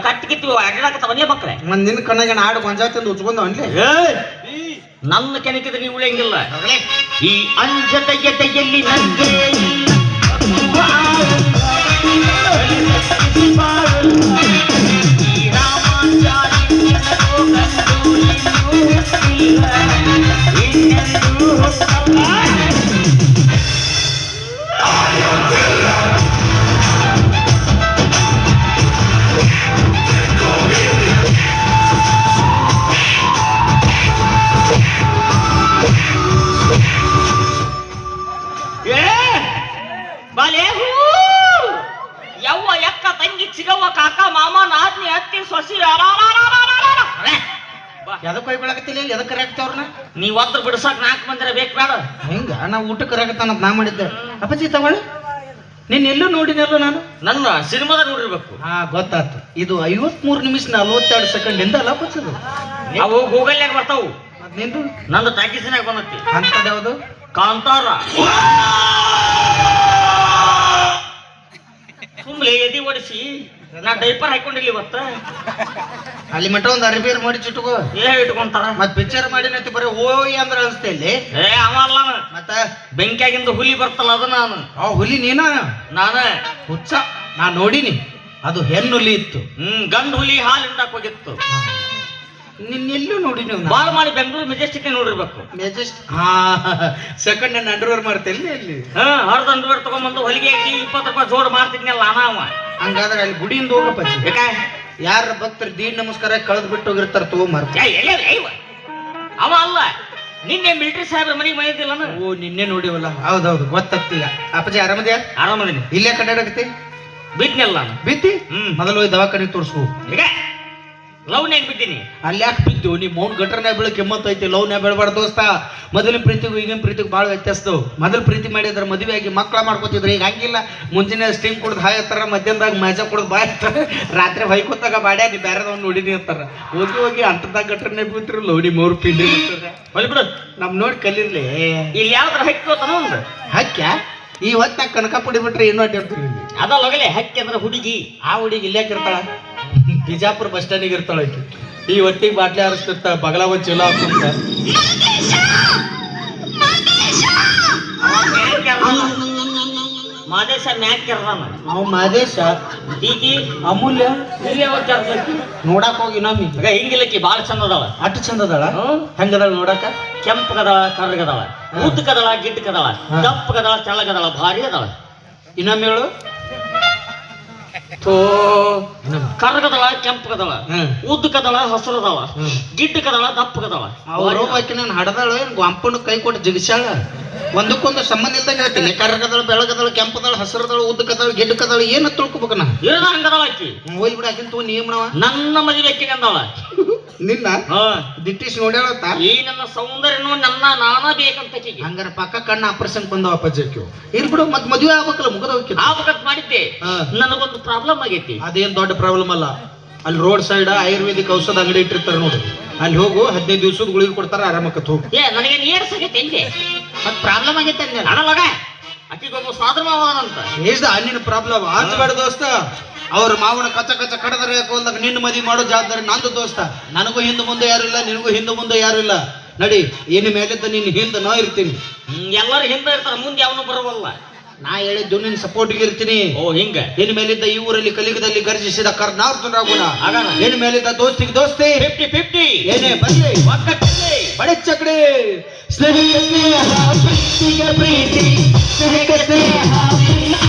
ಕಟ್ಟಿಗಿತ್ತು ಅಡ್ಡಾಕತ್ತ ಮನೆ ಮಕ್ಕಳೇ ಮತ್ ನಿನ್ ಕಣ್ಣಾಗ ಆಡು ಗೊಂಜಾತಿಂದ ಉಚ್ಕೊಂಡ ಅನ್ಲಿ ನನ್ನ ಕೆಣಕಿದ್ರೆ ನೀವು ಉಳಿಯಂಗಿಲ್ಲ ಈ ಅಂಜತೆಯಲ್ಲಿ ನಂಗೆ ಯವ್ವ ಎಕ್ಕ ತಂಗಿ ಚಿಗವ್ವ ಕಾಕ ಮಾಮ ನಾದ್ನಿ ಅತ್ತಿ ಸೊಸಿ ಎದಕ್ ಹೋಗಿ ಬೆಳಕತ್ತಿಲ್ಲ ಎದಕ್ ಕರೆಯಾಕ್ತವ್ರನ್ನ ನೀವ್ ಒದ್ರ ಬಿಡ್ಸಾಕ್ 4 ಮಂದಿರ ಬೇಕು ಬೇಡ ಹೆಂಗ ನಾವು ಊಟಕ್ಕೆ ಕರೆಯಾಕತ್ತಾನ ನಾ ಮಾಡಿದ್ದೆ ಅಪ್ಪಾಜಿ ತಗೊಳ್ಳಿ ನೀನ್ ಎಲ್ಲೂ ನೋಡಿನಲ್ಲ ನಾನು ನನ್ನ ಸಿನಿಮಾದ ನೋಡಿರ್ಬೇಕು ಗೊತ್ತಾಯ್ತು ಇದು 53 ನಿಮಿಷ 42 ಸೆಕೆಂಡ್ ಇಂದ ಅಲ್ಲ ಬಚ್ಚದು ಅವು ಗೂಗಲ್ನಾಗ ಬರ್ತಾವು ನಿಂದು ನಂದು ಟಾಕೀಸಿನಾಗ ಬಂದತಿ ಅಂತದ ಯಾವುದು ಕಾಂತಾರ ಸುಮ್ಲೆ ಎದಿ ಓಡಿಸಿ ನಾ ಡೈಪರ್ ಹಾಕೊಂಡಿಲ್ಲ ಇವತ್ತ ಅಲ್ಲಿ ಮಟ್ಟ ಒಂದು ಅರಿಬೇರ್ ಮಾಡಿ ಚಿಟ್ಕೋ ಇಟ್ಕೊಂತಾರ ಮತ್ ಪಿಕ್ಚರ್ ಮಾಡಿನತಿ ಬರೀ ಓಯ್ ಅಂದ್ರ ಅನ್ಸ್ತೇ ಇಲ್ಲಿ ಅವಲ್ಲ ಮತ್ತ ಬೆಂಕಿಯಾಗಿಂದ ಹುಲಿ ಬರ್ತಲ್ಲ ಅದು ನಾನು ಹುಲಿ ನೀನ ನಾನ ಹುಚ್ಚ ನಾ ನೋಡಿನಿ ಅದು ಹೆಣ್ಣು ಹುಲಿ ಇತ್ತು ಗಂಡು ಹುಲಿ ಹಾಲು ಹಿಂಡಾಕ್ ಹೋಗಿತ್ತು ನಿನ್ನೆಲ್ಲೂ ನೋಡಿ ನೀವು ಬಾಳ್ ಮಾಡಿ ಬೆಂಗಳೂರು ಮೆಜೆಸ್ಟಿಕ್ ನೋಡಿರ್ಬೇಕು ಸೆಕೆಂಡ್ ಹ್ಯಾಂಡ್ ಅಂಡರ್ವೇರ್ ಮಾಡ್ತೇನೆ ಅಲ್ಲಿ ಹರ್ದ ಅಂಡರ್ವೇರ್ ತಗೊಂಡ್ಬಂದು ಹೊಲಿಗೆ ಹಾಕಿ 20 ರೂಪಾಯಿ ಜೋಡ್ ಮಾಡ್ತಿದ್ನಲ್ಲ ಅವ ಹಂಗಾದ್ರೆ ಅಲ್ಲಿ ಗುಡಿಯಿಂದ ಹೋಗಪ್ಪ ಯಾರ ಭಕ್ತರು ದೀಡ್ ನಮಸ್ಕಾರ ಕಳೆದ್ ಬಿಟ್ಟು ಹೋಗಿರ್ತಾರ ತಗೊಂಬಾರ ಅವ ಅಲ್ಲ ನಿನ್ನೆ ಮಿಲಿಟರಿ ಸಾಹೇಬ್ರ ಮನೆಗೆ ಬಂದಿದ್ದಿಲ್ಲ ಓ ನಿನ್ನೆ ನೋಡಿವಲ್ಲ ಹೌದೌದು ಗೊತ್ತಾಗ್ತೀಗ ಅಪ್ಪಾಜಿ ಆರಾಮದ್ಯಾ ಆರಾಮದಿನಿ ಇಲ್ಲೇ ಕಡ್ಡಾಡಕತ್ತಿ ಬಿದ್ನಲ್ಲ ನಾನು ಬಿದ್ದಿ ಮೊದಲು ಹೋಗಿ ದವಾಖಾನೆ ತೋರಿಸ್ಕೋ ಲವ್ನ್ಯಾಗ ಬಿದ್ದೀನಿ ಅಲ್ಲಿ ಯಾಕೆ ಬಿದ್ದು ನೀ ಮೌನ್ ಗಟ್ರನ್ಯಾಗ ಬೆಳಕ್ ಕೆಮ್ಮತ್ತೈತಿ ಲವ್ನ್ಯಾಗ ಬೆಳಬಾರ್ದು ದೋಸ್ತ ಮೊದಲಿನ ಪ್ರೀತಿಗೂ ಈಗಿನ ಪ್ರೀತಿಗೂ ಭಾಳ ವ್ಯತ್ಯಾಸದವು ಮೊದಲು ಪ್ರೀತಿ ಮಾಡಿದ್ರೆ ಮದುವೆ ಆಗಿ ಮಕ್ಕಳ ಮಾಡ್ಕೋತಿದ್ರು ಈಗ ಹಂಗಿಲ್ಲ ಮುಂಜಾನೆ ಸ್ಟೀಮ್ ಕುಡ್ದು ಹಾಯ್ ಹತ್ತಾರ ಮಧ್ಯಾಹ್ನದಾಗ ಮಜಾ ಕುಡ್ದು ಬಾಯ್ ಹತ್ತಾರ ರಾತ್ರಿ ಹೊಯ್ಕೋತಾಗ ಬಾಡ್ಯಾಗಿ ಬೇರೆದವ್ನು ನೋಡಿನಿ ಅಂತಾರ ಹೋಗಿ ಅಂತದಾಗ ಗಟ್ರನ್ಯಾಗ ಬಿಡ್ತಿರು ಲವ್ನಿ 3 ಪಿಂಡಿ ಹೊಲಿಬಿಡು ನಮ್ ನೋಡಿ ಕಲೀರ್ಲಿ ಇಲ್ಲಿ ಯಾವ್ದಾರ ಹಕ್ಕೋತಾನ ಒಂದು ಹಕ್ಕ್ಯ ಈ ಹೊತ್ನಾಗ ಕನಕ ಪುಡಿ ಬಿಟ್ರೆ ಏನು ಅಡ್ಡಿರ್ತೀವಿ ಅದ ಲಗಲೆ ಹಕ್ಕಿ ಅಂದ್ರೆ ಹುಡುಗಿ ಆ ಹುಡುಗಿ ಇಲ್ಲಾಕಿರ್ತಾಳ ಬಿಜಾಪುರ ಬಸ್ ಸ್ಟ್ಯಾಂಡಿಗೆ ಇರ್ತಾಳ ಈ ಹೊತ್ತಿಗೆ ಬಾಟ್ಲಿ ಹಾರಿಸ್ತಿರ್ತಾಳ ಬಗಲ ಒಂದ್ ಚಲೋ ಹಾಕೊಂತ ಮಾದೇಶ ಮ್ಯಾಕ್ ಕೆರ್ದಾನ ನಾವು ಮಾದೇಶ ಈಕಿ ಅಮೂಲ್ಯ ಇಲ್ಲೇ ಹೋಗಿ ನೋಡಕ್ ಹೋಗಿ ನಮ್ಮಿ ಹಿಂಗಿಲ್ಲಕ್ಕಿ ಬಾಳ ಚಂದ ಅದಾಳ ಅಷ್ಟು ಚಂದ ಅದಾಳ ಹೆಂಗದಾಳ ನೋಡಕ ಕೆಂಪಗದಾಳ ಕರ್ಗದಾಳ ಉದ್ದಕದಾಳ ಗಿಡ್ಡಕದಾಳ ದಪ್ಪಗದಾಳ ತೆಳ್ಳಗದಾಳ ಭಾರಿ ಅದಾಳ ಇನ್ನೊಮ್ಮೆ ಹೇಳು ಕರ್ಗದಳ ಕೆಂಪಗದಳ ಉದ್ದಕದಳ ಹಸರದಳ ಗಿಡ್ಡಕದಳ ದಪ್ಪಗದಳ ನಾನು ಹಡದಳ ಏನ್ ಗೊಂಪನ ಕೈ ಕೊಟ್ಟು ಜಿಗಿಸಾಳ ಒಂದಕ್ಕೊಂದು ಸಂಬಂಧ ಇಲ್ದಾಗ ಹೇಳ್ತೀನಿ ಕರ್ಗದಳ ಬೆಳಗದಳ ಕೆಂಪದಳ ಹಸರದಳ ಉದ್ದಕದಳ ಗಿಡ್ಡಕದಳ ಏನ ತಿಳ್ಕೊಬೇಕ ನಾ ಇರದ ಹಂಗದಳ ಆಕಿ ಹೋಗಿ ಬಿಡ ಆಕಿನ ತಗೋ ನಿಯಮನವ ನನ್ನ ಮದುವೆ ಆಕಿನ ಅಂದಳ ನಿನ್ನ ದಿಟ್ಟಿಸ್ ನೋಡ್ಯಾಳತ್ತ ಈ ನನ್ನ ಸೌಂದರ್ಯನು ನನ್ನ ನಾನ ಬೇಕಂತ ಹಂಗಾರ ಪಕ್ಕ ಕಣ್ಣ ಆಪರೇಷನ್ ಬಂದವ ಅಪ್ಪಾಜಿ ಇರ್ ಬಿಡು ಮತ್ ಮದುವೆ ಆಗ್ಬೇಕಲ್ಲ ಮುಗದ ಆಗ್ಬೇಕಂತ ಮಾಡಿದ್ದೆ ನನಗೊಂದು ಪ್ರಾಬ್ಲಮ್ ಆಗೈತಿ ಅದೇನ್ ದೊಡ್ಡ ಪ್ರಾಬ್ಲಮ್ ಅಲ್ಲ ಅಲ್ಲಿ ರೋಡ್ ಸೈಡ್ ಆಯುರ್ವೇದಿಕ್ ಔಷಧ ಅಂಗಡಿ ಇಟ್ಟಿರ್ತಾರ ನೋಡಿ ಅಲ್ಲಿ ಹೋಗು 15 ದಿವಸದ ಗುಳಿಗೆ ಕೊಡ್ತಾರ ಆರಾಮಕ್ಕತ್ ಹೋಗು ನನಗೆ ನೀರ್ಸ್ ಆಗೈತೆ ಹಿಂದೆ ಮತ್ ಪ್ರಾಬ್ಲಮ್ ಆಗೈತೆ ಅಣ್ಣಲಾಗ ಅಕ್ಕಿಗೊಬ್ಬ ಸಾಧನ ಮಾವನಂತ ನಿನ್ನ ಪ್ರಾಬ್ಲಮ್ ಹಚ್ಬೇಡ ದೋಸ್ತ ಅವ್ರ ಮಾವನ ಕಚ್ಚ ಕಚ್ಚ ಕಡದರೆ ಹೋದಾಗ ನಿನ್ನ ಮದಿ ಮಾಡೋ ಜವಾಬ್ದಾರಿ ನಂದು ದೋಸ್ತ ನನಗೂ ಹಿಂದೆ ಮುಂದೆ ಯಾರು ಇಲ್ಲ ನಿನಗೂ ಹಿಂದೆ ಮುಂದೆ ಯಾರು ಇಲ್ಲ ನಡಿ ಇನ್ನು ಮೇಲಿದ್ದ ನಿನ್ನ ಹಿಂದೆ ನಾ ಇರ್ತೀನಿ ಎಲ್ಲರೂ ಹಿಂದೆ ಇರ್ತಾರ ಮುಂದೆ ಅವನು ಬರವಲ್ಲ ನಾ ಹೇಳಿದ್ದು ನಿನ್ನ ಸಪೋರ್ಟ್ಗೆ ಇರ್ತೀನಿ ಓ ಹಿಂಗ ಇನ್ನು ಮೇಲಿದ್ದ ಈ ಊರಲ್ಲಿ ಕಲಿಗದಲ್ಲಿ ಗರ್ಜಿಸಿದ ಕರ್ನಾರ್ಜುನರಾಗೋಣ ಇನ್ನು ಮೇಲಿದ್ದ ದೋಸ್ತಿಗೆ ದೋಸ್ತಿ 50-50 ಏನೇ ಬರಲಿ ಬಡೆ ಚಕಡೆ ಸ್ನೇಹಿತ ಸ್ನೇಹ ಪ್ರೀತಿಗೆ ಪ್ರೀತಿ ಸ್ನೇಹಿತ ಸ್ನೇಹ